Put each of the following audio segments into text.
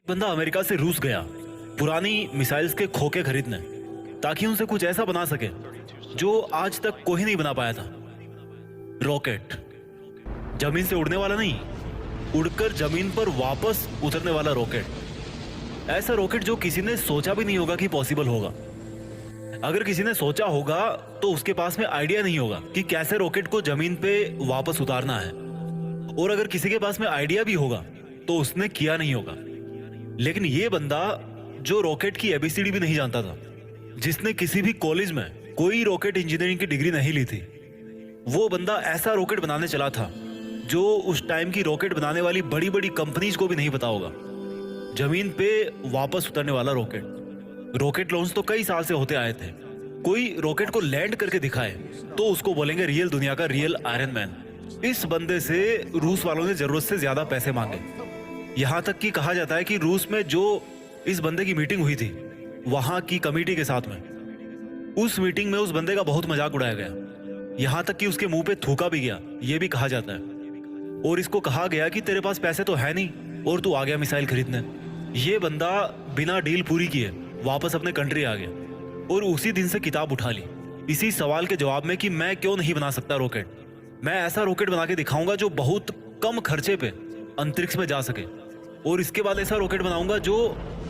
बंदा अमेरिका से रूस गया पुरानी मिसाइल्स के खोखे खरीदने, ताकि उनसे कुछ ऐसा बना सके जो आज तक कोई नहीं बना पाया था। रॉकेट, जमीन से उड़ने वाला नहीं, उड़कर जमीन पर वापस उतरने वाला रॉकेट। ऐसा रॉकेट जो किसी ने सोचा भी नहीं होगा कि पॉसिबल होगा। अगर किसी ने सोचा होगा तो उसके पास में आइडिया नहीं होगा कि कैसे रॉकेट को जमीन पे वापस उतारना है, और अगर किसी के पास में आइडिया भी होगा तो उसने किया नहीं होगा। लेकिन ये बंदा जो रॉकेट की एबीसीडी भी नहीं जानता था, जिसने किसी भी कॉलेज में कोई रॉकेट इंजीनियरिंग की डिग्री नहीं ली थी, वो बंदा ऐसा रॉकेट बनाने चला था जो उस टाइम की रॉकेट बनाने वाली बड़ी बड़ी कंपनीज को भी नहीं पता होगा। जमीन पे वापस उतरने वाला रॉकेट। रॉकेट लॉन्च तो कई साल से होते आए थे। कोई रॉकेट को लैंड करके दिखाए तो उसको बोलेंगे रियल दुनिया का रियल आयरन मैन। इस बंदे से रूस वालों ने जरूरत से ज्यादा पैसे मांगे। यहां तक कि कहा जाता है कि रूस में जो इस बंदे की मीटिंग हुई थी वहां की कमेटी के साथ में, उस मीटिंग में उस बंदे का बहुत मजाक उड़ाया गया। यहां तक कि उसके मुंह पे थूका भी गया, ये भी कहा जाता है। और इसको कहा गया कि तेरे पास पैसे तो है नहीं और तू आ गया मिसाइल खरीदने। ये बंदा बिना डील पूरी किए वापस अपने कंट्री आ गया और उसी दिन से किताब उठा ली इसी सवाल के जवाब में कि मैं क्यों नहीं बना सकता रॉकेट। मैं ऐसा रॉकेट बना के दिखाऊंगा जो बहुत कम खर्चे पे अंतरिक्ष में जा सके, और इसके बाद ऐसा रॉकेट बनाऊंगा जो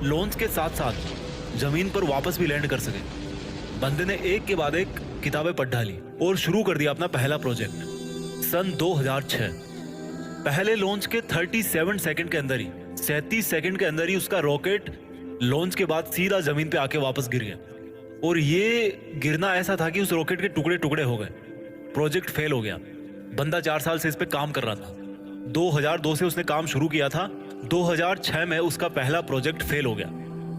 लॉन्च के साथ साथ जमीन पर वापस भी लैंड कर सके। बंदे ने एक के बाद एक किताबें पढ़ डाली और शुरू कर दिया अपना पहला प्रोजेक्ट। सन 2006 पहले लॉन्च के 37 सेकंड के अंदर ही 37 सेकंड के अंदर ही उसका रॉकेट लॉन्च के बाद सीधा जमीन पे आके वापस गिर गया। और ये गिरना ऐसा था कि उस रॉकेट के टुकड़े टुकड़े हो गए। प्रोजेक्ट फेल हो गया। बंदा 4 साल से इस पे काम कर रहा था। 2002 से उसने काम शुरू किया था। 2006 में उसका पहला प्रोजेक्ट फेल हो गया।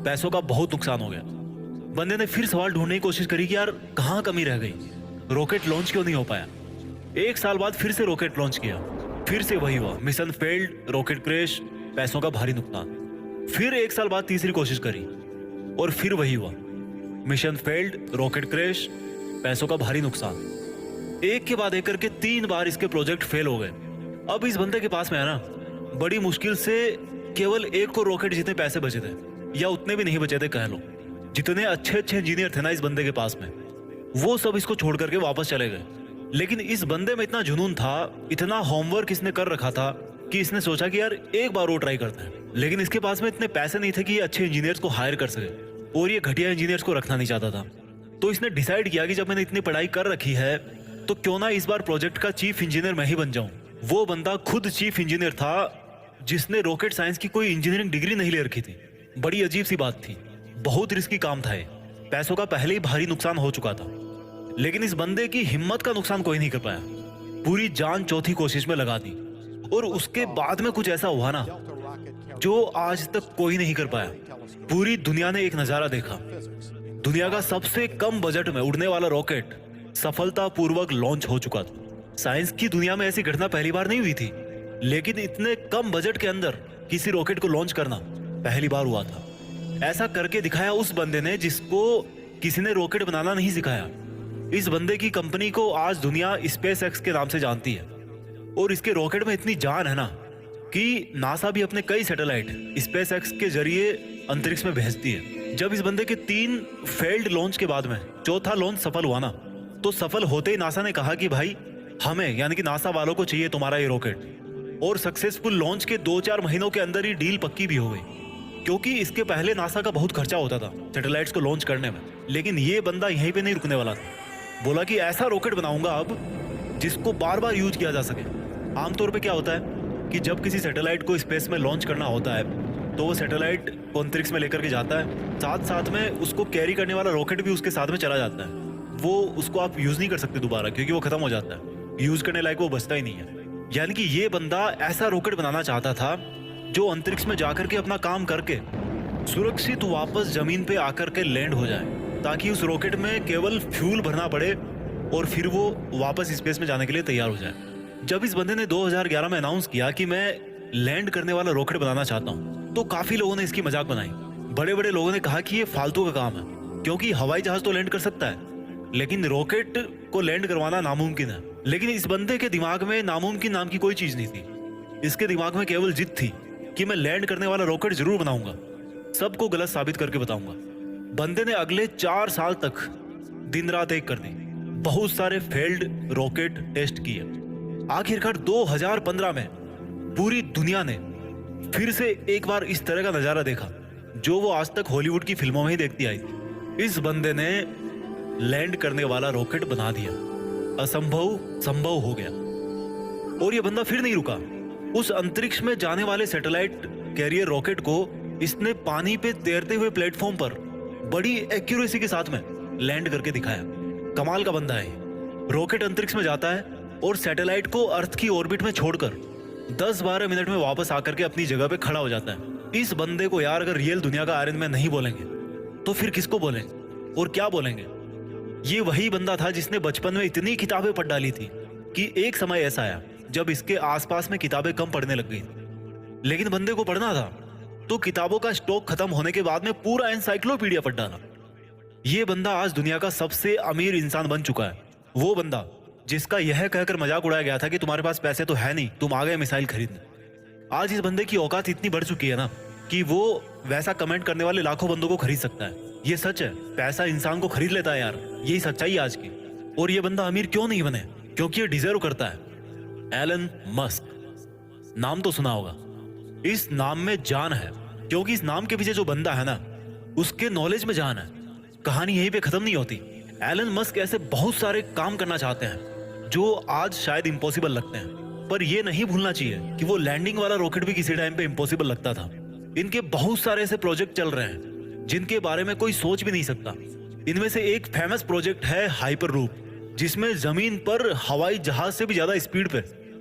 पैसों का बहुत नुकसान हो गया। बंदे ने फिर सवाल ढूंढने की कोशिश करी कि यार कहाँ कमी रह गई, रॉकेट लॉन्च क्यों नहीं हो पाया। 1 साल बाद फिर से रॉकेट लॉन्च किया, फिर से वही हुआ, मिशन फेल्ड, रॉकेट क्रैश, पैसों का भारी नुकसान। फिर 1 साल बाद तीसरी कोशिश करी और फिर वही हुआ, मिशन फेल्ड, रॉकेट क्रैश, पैसों का भारी नुकसान। एक के बाद एक करके 3 बार इसके प्रोजेक्ट फेल हो गए। अब इस बंदे के पास में है ना, बड़ी मुश्किल से केवल 1 को रॉकेट जितने पैसे बचे थे, या उतने भी नहीं बचे थे कह लो। जितने अच्छे अच्छे इंजीनियर थे ना इस बंदे के पास में, वो सब इसको छोड़ करके वापस चले गए। लेकिन इस बंदे में इतना जुनून था, इतना होमवर्क इसने कर रखा था कि इसने सोचा कि यार एक बार वो ट्राई करते हैं। लेकिन इसके पास में इतने पैसे नहीं थे कि ये अच्छे इंजीनियर्स को हायर कर सके, और ये घटिया इंजीनियर्स को रखना नहीं चाहता था। तो इसने डिसाइड किया कि जब मैंने इतनी पढ़ाई कर रखी है तो क्यों ना इस बार प्रोजेक्ट का चीफ इंजीनियर मैं ही बन जाऊं। वो बंदा खुद चीफ इंजीनियर था जिसने रॉकेट साइंस की कोई इंजीनियरिंग डिग्री नहीं ले रखी थी। बड़ी अजीब सी बात थी, बहुत रिस्की काम था ये। पैसों का पहले ही भारी नुकसान हो चुका था, लेकिन इस बंदे की हिम्मत का नुकसान कोई नहीं कर पाया। पूरी जान चौथी कोशिश में लगा दी, और उसके बाद में कुछ ऐसा हुआ ना जो आज तक कोई नहीं कर पाया। पूरी दुनिया ने एक नजारा देखा। दुनिया का सबसे कम बजट में उड़ने वाला रॉकेट सफलतापूर्वक लॉन्च हो चुका था। साइंस की दुनिया में ऐसी घटना पहली बार नहीं हुई थी, लेकिन इतने कम बजट के अंदर किसी रॉकेट को लॉन्च करना पहली बार हुआ था। ऐसा करके दिखाया उस बंदे ने जिसको किसी ने रॉकेट बनाना नहीं सिखाया। इस बंदे की कंपनी को आज दुनिया स्पेस एक्स के नाम से जानती है, और इसके रॉकेट में इतनी जान है ना कि नासा भी अपने कई सैटेलाइट स्पेस एक्स के जरिए अंतरिक्ष में भेजती है। जब इस बंदे के 3 फेल्ड लॉन्च के बाद में चौथा लॉन्च सफल हुआ ना, तो सफल होते ही नासा ने कहा कि भाई हमें, यानी कि नासा वालों को चाहिए तुम्हारा ये रॉकेट। और सक्सेसफुल लॉन्च के 2-4 महीनों के अंदर ही डील पक्की भी हो गई, क्योंकि इसके पहले नासा का बहुत खर्चा होता था सैटेलाइट्स को लॉन्च करने में। लेकिन ये बंदा यहीं पे नहीं रुकने वाला था। बोला कि ऐसा रॉकेट बनाऊंगा अब जिसको बार बार यूज किया जा सके। आमतौर पे क्या होता है कि जब किसी सैटेलाइट को स्पेस में लॉन्च करना होता है तो वो सैटेलाइट को अंतरिक्ष में लेकर के जाता है, साथ साथ में उसको कैरी करने वाला रॉकेट भी उसके साथ में चला जाता है। वो उसको आप यूज नहीं कर सकते दोबारा, क्योंकि वो खत्म हो जाता है, यूज करने लायक वो बचता ही नहीं है। यानी कि ये बंदा ऐसा रॉकेट बनाना चाहता था जो अंतरिक्ष में जाकर के अपना काम करके सुरक्षित वापस जमीन पे आकर के लैंड हो जाए, ताकि उस रॉकेट में केवल फ्यूल भरना पड़े और फिर वो वापस स्पेस में जाने के लिए तैयार हो जाए। जब इस बंदे ने 2011 में अनाउंस किया कि मैं लैंड करने वाला रॉकेट बनाना चाहता हूँ, तो काफी लोगों ने इसकी मजाक बनाई। बड़े बड़े लोगों ने कहा कि ये फालतू का काम है, क्योंकि हवाई जहाज तो लैंड कर सकता है, लेकिन रॉकेट को लैंड करवाना नामुमकिन है। लेकिन इस बंदे के दिमाग में नामुमकिन नाम की कोई चीज नहीं थी। इसके दिमाग में केवल जिद थी कि मैं लैंड करने वाला रॉकेट जरूर बनाऊंगा, सबको गलत साबित करके बताऊंगा। बंदे ने अगले 4 साल तक दिन रात एक कर दी, बहुत सारे फेल्ड रॉकेट टेस्ट किए। आखिरकार 2015 में पूरी दुनिया ने फिर से एक बार इस तरह का नजारा देखा जो वो आज तक हॉलीवुड की फिल्मों में ही देखती आई थी। इस बंदे ने लैंड करने वाला रॉकेट बना दिया, असंभव संभव हो गया। और ये बंदा फिर नहीं रुका, उस अंतरिक्ष में जाने वाले सैटेलाइट कैरियर रॉकेट को इसने पानी पे तैरते हुए प्लेटफॉर्म पर बड़ी एक्यूरेसी के साथ में लैंड करके दिखाया। कमाल का बंदा है। रॉकेट अंतरिक्ष में जाता है और सैटेलाइट को अर्थ की ऑर्बिट में छोड़कर 10-12 मिनट में वापस आकर के अपनी जगह पे खड़ा हो जाता है। इस बंदे को यार अगर रियल दुनिया का आयरन मैन नहीं बोलेंगे तो फिर किसको बोलेंगे और क्या बोलेंगे? ये वही बंदा था जिसने बचपन में इतनी किताबें पढ़ डाली थी कि एक समय ऐसा आया जब इसके आसपास में किताबें कम पढ़ने लग गई। लेकिन बंदे को पढ़ना था तो किताबों का स्टॉक खत्म होने के बाद में पूरा एनसाइक्लोपीडिया पढ़ डाला। ये बंदा आज दुनिया का सबसे अमीर इंसान बन चुका है। वो बंदा जिसका यह कहकर मजाक उड़ाया गया था कि तुम्हारे पास पैसे तो है नहीं, तुम आ गए मिसाइल खरीदने। आज इस बंदे की औकात इतनी बढ़ चुकी है ना कि वो वैसा कमेंट करने वाले लाखों बंदों को खरीद सकता है। ये सच है, पैसा इंसान को खरीद लेता है यार, यही सच्चाई आज की। और ये बंदा अमीर क्यों नहीं बने? क्योंकि ये डिजर्व करता है। एलन मस्क, नाम तो सुना होगा। इस नाम में जान है, क्योंकि इस नाम के पीछे जो बंदा है ना उसके नॉलेज में जान है। कहानी यहीं पे खत्म नहीं होती। एलन मस्क ऐसे बहुत सारे काम करना चाहते हैं जो आज शायद इम्पॉसिबल लगते हैं, पर यह नहीं भूलना चाहिए कि वो लैंडिंग वाला रॉकेट भी किसी टाइम पे इम्पॉसिबल लगता था। इनके बहुत सारे ऐसे प्रोजेक्ट चल रहे हैं जिनके बारे में कोई सोच भी नहीं सकता। इनमें से एक फेमस प्रोजेक्ट है हाइपर लूप, जिसमें जमीन पर हवाई जहाज से भी ज्यादा स्पीड पे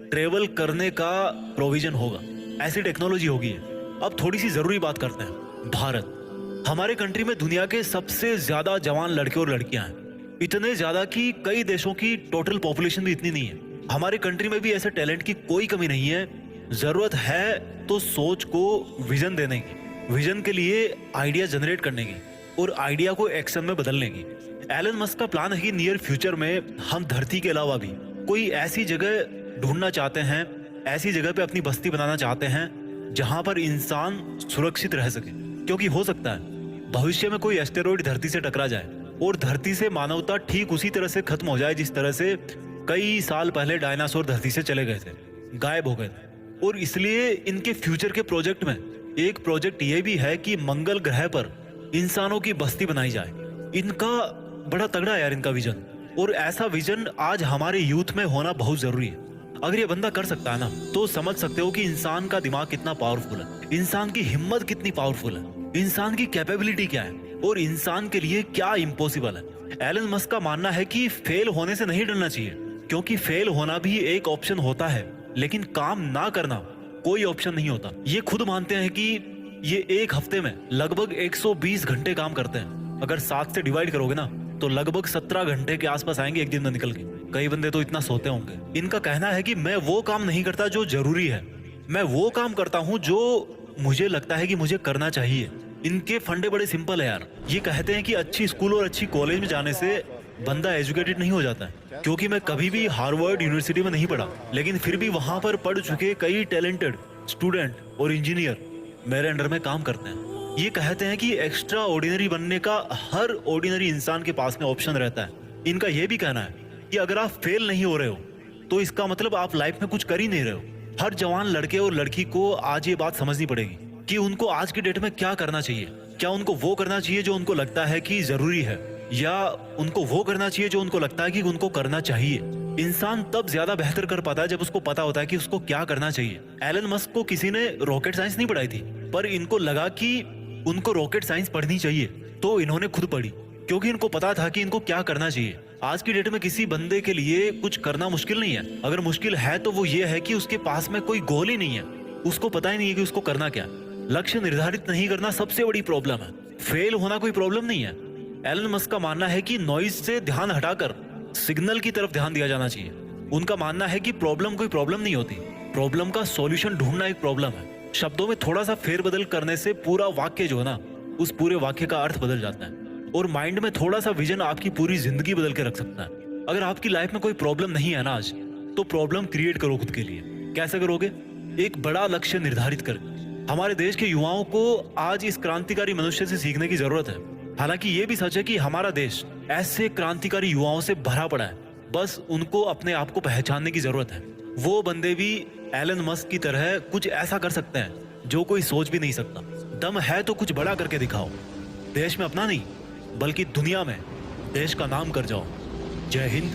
ट्रेवल करने का प्रोविजन होगा। ऐसी टेक्नोलॉजी होगी। अब थोड़ी सी जरूरी बात करते हैं। भारत, हमारे कंट्री में दुनिया के सबसे ज्यादा जवान लड़के और लड़कियां हैं, इतने ज्यादा कि कई देशों की टोटल पॉपुलेशन भी इतनी नहीं है। हमारे कंट्री में भी ऐसे टैलेंट की कोई कमी नहीं है। जरूरत है तो सोच को विजन देने की, विजन के लिए आइडिया जनरेट करने की और आइडिया को एक्शन में बदलने की। एलन मस्क का प्लान है कि नियर फ्यूचर में हम धरती के अलावा भी कोई ऐसी जगह ढूंढना चाहते हैं, ऐसी जगह पे अपनी बस्ती बनाना चाहते हैं जहां पर इंसान सुरक्षित रह सके। क्योंकि हो सकता है भविष्य में कोई एस्टेरॉइड धरती से टकरा जाए और धरती से मानवता ठीक उसी तरह से खत्म हो जाए जिस तरह से कई साल पहले डायनासोर धरती से चले गए थे, गायब हो गए थे। और इसलिए इनके फ्यूचर के प्रोजेक्ट में एक प्रोजेक्ट ये भी है कि मंगल ग्रह पर इंसानों की बस्ती बनाई जाए। इनका बड़ा तगड़ा है यार इनका विजन, और ऐसा विजन आज हमारे यूथ में होना बहुत जरूरी है। अगर ये बंदा कर सकता है ना तो समझ सकते हो कि इंसान का दिमाग कितना पावरफुल है, इंसान की हिम्मत कितनी पावरफुल है, इंसान की कैपेबिलिटी क्या है और इंसान के लिए क्या इम्पॉसिबल है। एलन मस्क का मानना है कि फेल होने से नहीं डरना चाहिए, क्योंकि फेल होना भी एक ऑप्शन होता है, लेकिन काम ना करना कोई ऑप्शन नहीं होता। ये खुद मानते हैं कि ये एक हफ्ते में लगभग 120 घंटे काम करते हैं। अगर 7 से डिवाइड करोगे ना तो लगभग 17 घंटे के आसपास आएंगे एक दिन में निकल के। कई बंदे तो इतना सोते होंगे। इनका कहना है कि मैं वो काम नहीं करता जो जरूरी है, मैं वो काम करता हूँ जो मुझे लगता है कि मुझे करना चाहिए। इनके फंडे बड़े सिंपल है यार। ये कहते हैं कि अच्छी स्कूल और अच्छी कॉलेज में जाने से बंदा एजुकेटेड नहीं हो जाता है, क्योंकि मैं कभी भी हार्वर्ड यूनिवर्सिटी में नहीं पढ़ा, लेकिन फिर भी वहां पर पढ़ चुके कई टैलेंटेड स्टूडेंट और इंजीनियर मेरे अंडर में काम करते हैं। ये कहते हैं कि एक्स्ट्रा ऑर्डिनरी बनने का हर ऑर्डिनरी इंसान के पास में ऑप्शन रहता है। इनका यह भी कहना है कि अगर आप फेल नहीं हो रहे हो तो इसका मतलब आप लाइफ में कुछ कर ही नहीं रहे हो। हर जवान लड़के और लड़की को आज ये बात समझनी पड़ेगी कि उनको आज की डेट में क्या करना चाहिए। क्या उनको वो करना चाहिए जो उनको लगता है कि जरूरी है, या उनको वो करना चाहिए जो उनको लगता है कि उनको करना चाहिए। इंसान तब ज्यादा बेहतर कर पाता है जब उसको पता होता है कि उसको क्या करना चाहिए। एलन मस्क को किसी ने रॉकेट साइंस नहीं पढ़ाई थी, पर इनको लगा कि उनको रॉकेट साइंस पढ़नी चाहिए, तो इन्होंने खुद पढ़ी, क्योंकि इनको पता था कि इनको क्या करना चाहिए। आज की डेट में किसी बंदे के लिए कुछ करना मुश्किल नहीं है। अगर मुश्किल है तो वो ये है कि उसके पास में कोई गोल ही नहीं है, उसको पता ही नहीं है कि उसको करना क्या है। लक्ष्य निर्धारित नहीं करना सबसे बड़ी प्रॉब्लम है। फेल होना कोई प्रॉब्लम नहीं है। एलन मस्क का मानना है कि नॉइज से ध्यान हटाकर सिग्नल की तरफ ध्यान दिया जाना चाहिए। उनका मानना है कि प्रॉब्लम कोई प्रॉब्लम नहीं होती, प्रॉब्लम का सॉल्यूशन ढूंढना एक प्रॉब्लम है। शब्दों में थोड़ा सा फेरबदल करने से पूरा वाक्य जो है ना, उस पूरे वाक्य का अर्थ बदल जाता है। और माइंड में थोड़ा सा विजन आपकी पूरी जिंदगी बदल के रख सकता है। अगर आपकी लाइफ में कोई प्रॉब्लम नहीं है ना आज, तो प्रॉब्लम क्रिएट करो खुद के लिए। कैसे करोगे? एक बड़ा लक्ष्य निर्धारित कर, हमारे देश के युवाओं को आज इस क्रांतिकारी मनुष्य से सीखने की जरूरत है। हालांकि ये भी सच है कि हमारा देश ऐसे क्रांतिकारी युवाओं से भरा पड़ा है, बस उनको अपने आप को पहचानने की जरूरत है। वो बंदे भी एलन मस्क की तरह कुछ ऐसा कर सकते हैं जो कोई सोच भी नहीं सकता। दम है तो कुछ बड़ा करके दिखाओ। देश में अपना नहीं बल्कि दुनिया में देश का नाम कर जाओ। जय हिंद।